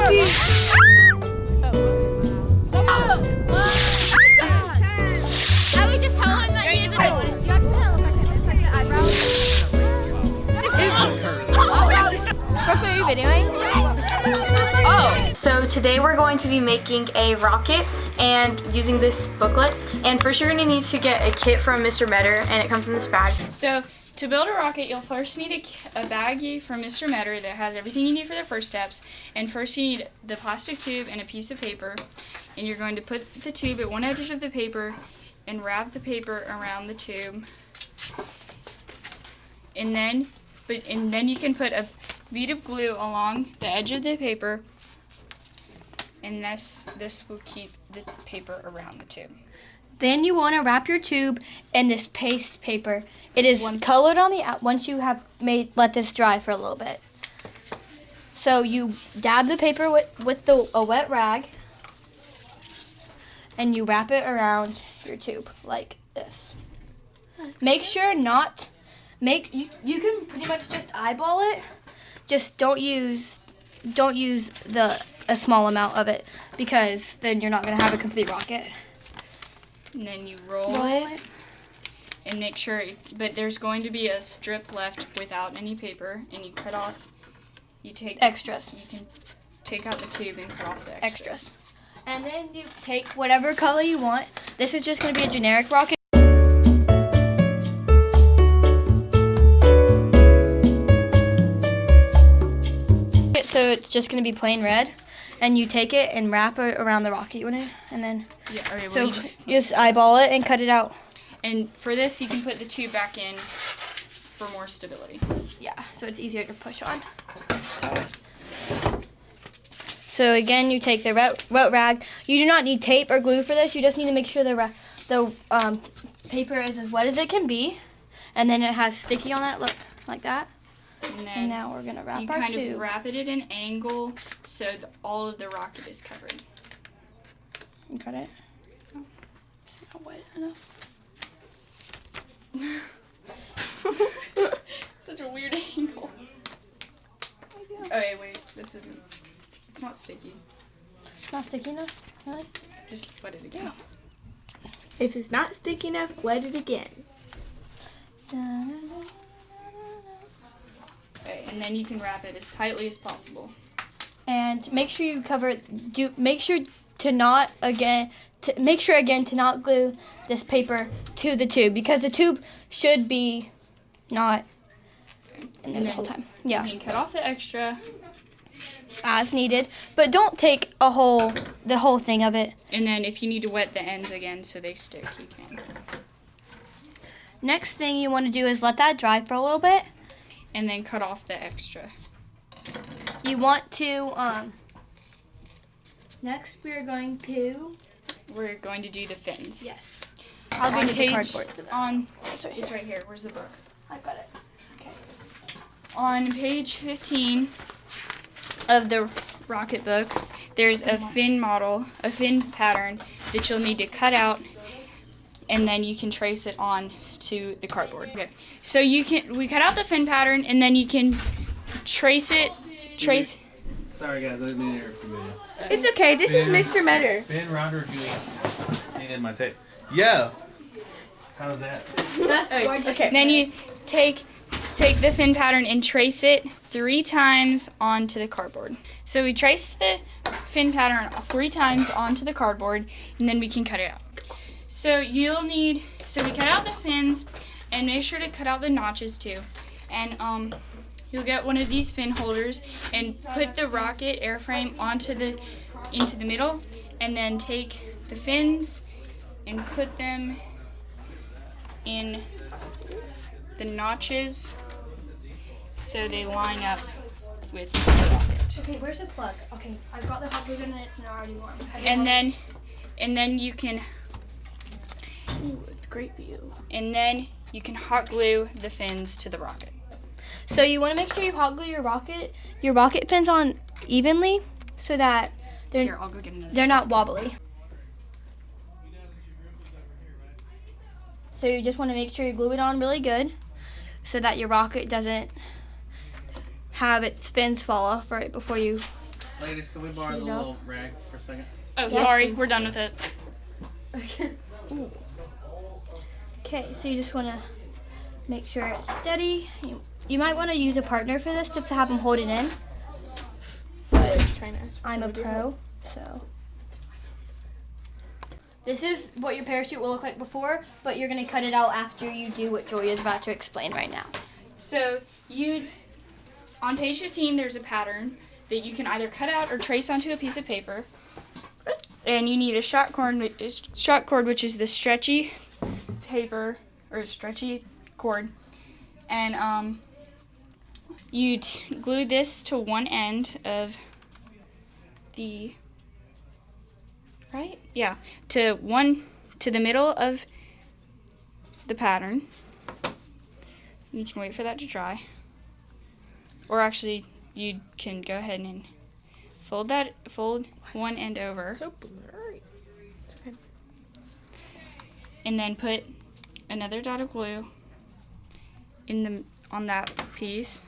So today we're going to be making a rocket and using this booklet. And first you're going to need to get a kit from Mr. Metter, and it comes in this bag. So to build a rocket, you'll first need a baggie from Mr. Metter that has everything you need for the first steps. And first you need the plastic tube and a piece of paper. And you're going to put the tube at one edge of the paper and wrap the paper around the tube. And then you can put a bead of glue along the edge of the paper, and this will keep the paper around the tube. Then you want to wrap your tube in this paste paper. It is colored on the out once you have let this dry for a little bit. So you dab the paper with a wet rag, and you wrap it around your tube like this. Make sure you can pretty much just eyeball it. Just don't use a small amount of it, because then you're not going to have a complete rocket. And then you roll it and make sure, but there's going to be a strip left without any paper, and you cut off, you take extras. You can take out the tube and cut off the extras. And then you take whatever color you want. This is just going to be a generic rocket. So it's just going to be plain red, and you take it and wrap it around the rocket you want to, and then well, you just eyeball it and cut it out. And for this, you can put the tube back in for more stability. Yeah, so it's easier to push on. So again, you take the wet rag. You do not need tape or glue for this. You just need to make sure the paper is as wet as it can be, and then it has sticky on it. Look, like that. And now we're gonna wrap our tube. You kind of wrap it at an angle so all of the rocket is covered. You got it? Oh, it's not wet enough. Such a weird angle. Okay, wait. This isn't. It's not sticky. Not sticky enough? Really? Just wet it again. If it's not sticky enough, wet it again. Okay, and then you can wrap it as tightly as possible. And make sure you cover. Make sure to not glue this paper to the tube, because the tube should be not in there the whole time. Yeah. You can cut off the extra as needed, but don't take the whole thing of it. And then if you need to wet the ends again so they stick, you can. Next thing you want to do is let that dry for a little bit. And then cut off the extra. You want to, next we're going to do the fins. Yes. I'll go to the cardboard for that. It's right here. Where's the book? I got it. Okay. On page 15 of the rocket book, there's a fin pattern that you'll need to cut out, and then you can trace it on to the cardboard. Okay. So we cut out the fin pattern, and then you can trace it. Sorry guys, I didn't mean to interrupt you. It's okay. This is Mr. Metter. Ben Rounder needed my tape. Yeah. How's that? Okay. Then you take the fin pattern and trace it 3 times onto the cardboard. So we trace the fin pattern 3 times onto the cardboard, and then we can cut it out. So we cut out the fins, and make sure to cut out the notches too. And you'll get one of these fin holders and put the rocket airframe into the middle, and then take the fins and put them in the notches so they line up with the rocket. Okay, where's the plug? Okay, I brought the hot glue gun and it's already warm. And then you can. Ooh, it's a great view. And then you can hot glue the fins to the rocket. So you want to make sure you hot glue your rocket fins on evenly, so that I'll go get another. They're not wobbly. So you just want to make sure you glue it on really good, so that your rocket doesn't have its fins fall off right before you Ladies, can we borrow the little rag for a second? Oh, sorry, we're done with it. Okay, so you just want to make sure it's steady. You might want to use a partner for this just to have them hold it in. But I'm a pro, so. This is what your parachute will look like before, but you're going to cut it out after you do what Julia is about to explain right now. So on page 15, there's a pattern that you can either cut out or trace onto a piece of paper. And you need a shot cord, which is the stretchy paper or stretchy cord. And you'd glue this to one end of the to the middle of the pattern. You can wait for that to dry. Or actually, you can go ahead and fold one end over. So blurry. It's okay. And then put another dot of glue on that piece,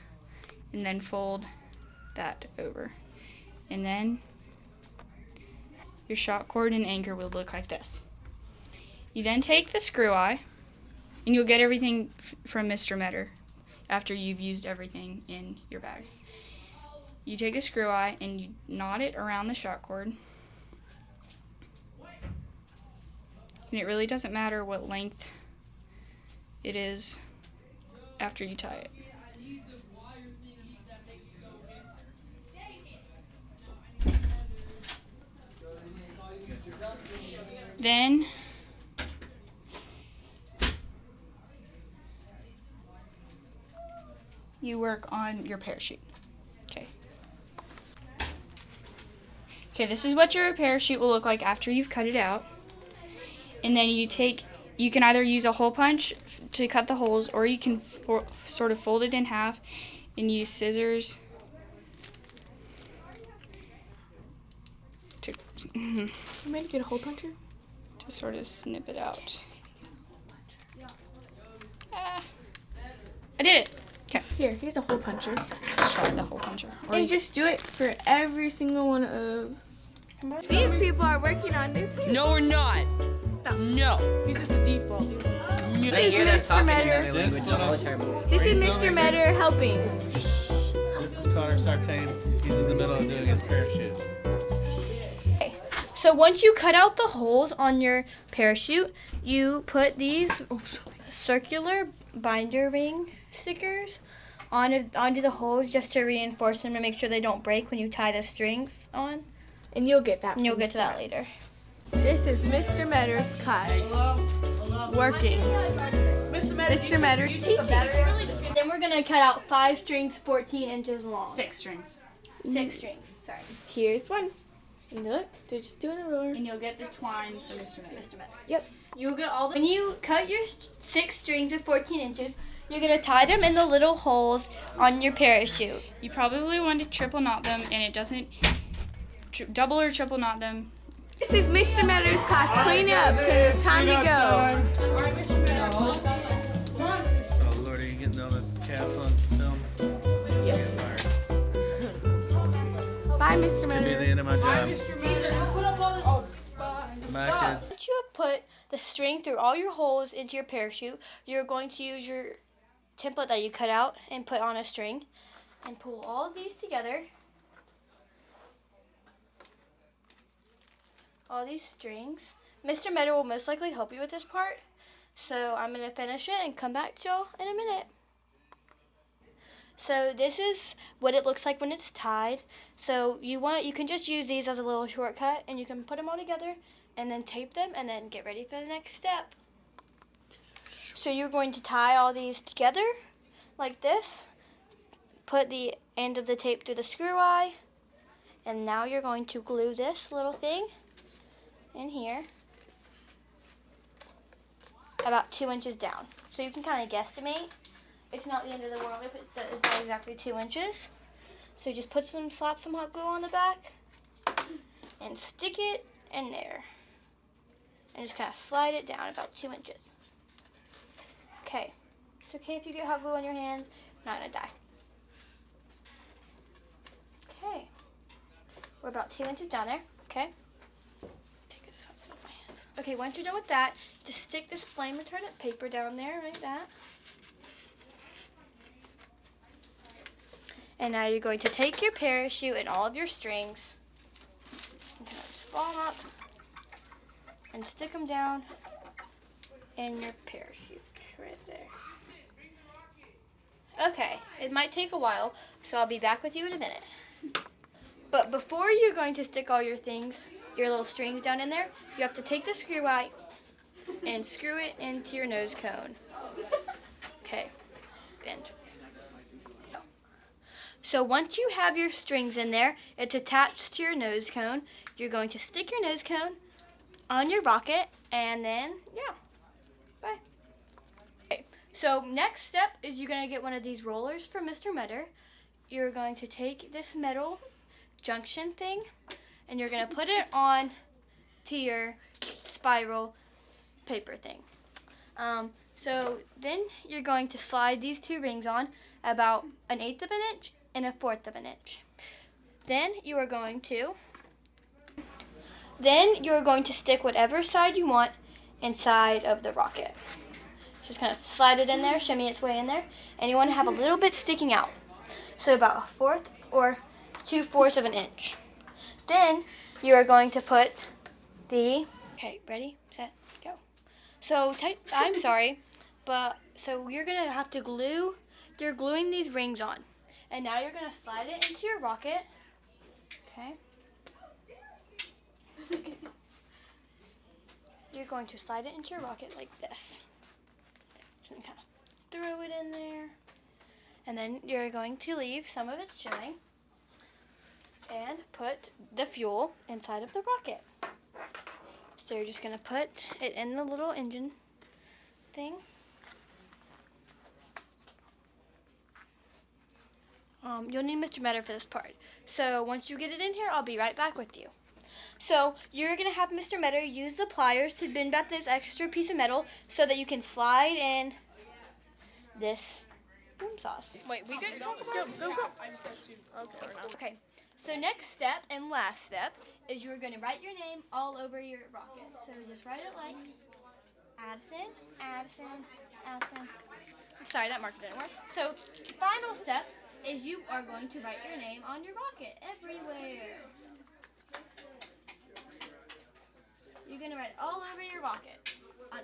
and then fold that over. And then your shot cord and anchor will look like this. You then take the screw eye, and you'll get everything from Mr. Metter after you've used everything in your bag. You take a screw eye and you knot it around the shot cord. And it really doesn't matter what length it is after you tie it. Then you work on your parachute. Okay, this is what your parachute will look like after you've cut it out. And then you can either use a hole punch to cut the holes, or you can sort of fold it in half and use scissors to You made get a hole puncher? to sort of snip it out. I did it. Okay. Here's a hole puncher. Let's try the hole puncher. Or And just do it for every single one of. These people are working on new things. No, we're not. No. This is the default. This is Mr. Metter. This This is Mr. Metter helping. This is Connor Sartain. He's in the middle of doing his parachute. So once you cut out the holes on your parachute, you put these circular binder ring stickers onto the holes just to reinforce them to make sure they don't break when you tie the strings on. And you'll get that. And you'll get to that later. This is Mr. Metter's kite. Working. Mr. Metter teaching. Then we're going to cut out 5 strings 14 inches long. 6 strings. 6 strings, sorry. Here's one. And look, they're just doing a roller. And you'll get the twine for Mr. Metter. Yep. You'll get all when you cut your 6 strings at 14 inches, you're going to tie them in the little holes on your parachute. You probably want to triple knot them, and it doesn't double or triple knot them. This is Mr. Metter's class. Clean up, because it's time to go. Oh Lord, are you getting all this cats on film? Yep. Bye, Mr. Could be Metter. the end of my job. My kids. Once you have put the string through all your holes into your parachute, you're going to use your template that you cut out and put on a string and pull all of these together. All these strings. Mr. Meadow will most likely help you with this part, so I'm going to finish it and come back to y'all in a minute. So this is what it looks like when it's tied. So you can just use these as a little shortcut, and you can put them all together and then tape them and then get ready for the next step. So you're going to tie all these together like this. Put the end of the tape through the screw eye, and now you're going to glue this little thing in here about 2 inches down. So you can kind of guesstimate. It's not the end of the world if it's not exactly 2 inches. So just slap some hot glue on the back and stick it in there. And just kind of slide it down about 2 inches. Okay. It's okay if you get hot glue on your hands. You're not going to die. Okay. We're about 2 inches down there. Okay. Take this off of my hands. Okay, once you're done with that, just stick this flame retardant paper down there like that. And now you're going to take your parachute and all of your strings and kind of just ball them up and stick them down in your parachute right there. Okay, it might take a while, so I'll be back with you in a minute. But before you're going to stick all your things, your little strings down in there, you have to take the screw out and screw it into your nose cone. Okay, and so once you have your strings in there, it's attached to your nose cone. You're going to stick your nose cone on your rocket, and then, yeah, bye. Okay, so next step is you're going to get one of these rollers from Mr. Metter. You're going to take this metal junction thing, and you're going to put it on to your spiral paper thing. So then you're going to slide these two rings on about 1/8 of an inch and 1/4 of an inch. Then you're going to stick whatever side you want inside of the rocket. Just kind of slide it in there, shimmy its way in there, and you want to have a little bit sticking out. So about 1/4 or 2/4 of an inch. Then you are going to put the, okay, ready, set, go. So I'm sorry, but so you're gonna have to glue, you're gluing these rings on. And now you're gonna slide it into your rocket, okay? You're going to slide it into your rocket like this. Just kind of throw it in there. And then you're going to leave some of it showing and put the fuel inside of the rocket. So you're just going to put it in the little engine thing. You'll need Mr. Metter for this part. So once you get it in here, I'll be right back with you. So you're going to have Mr. Metter use the pliers to bend back this extra piece of metal so that you can slide in this boom sauce. Wait, we could talk about Go. Okay, so next step and last step is you're going to write your name all over your rocket. So just write it like Addison, Addison, Addison. Sorry, that marker didn't work. So final step is you are going to write your name on your rocket everywhere. You're going to write it all over your rocket on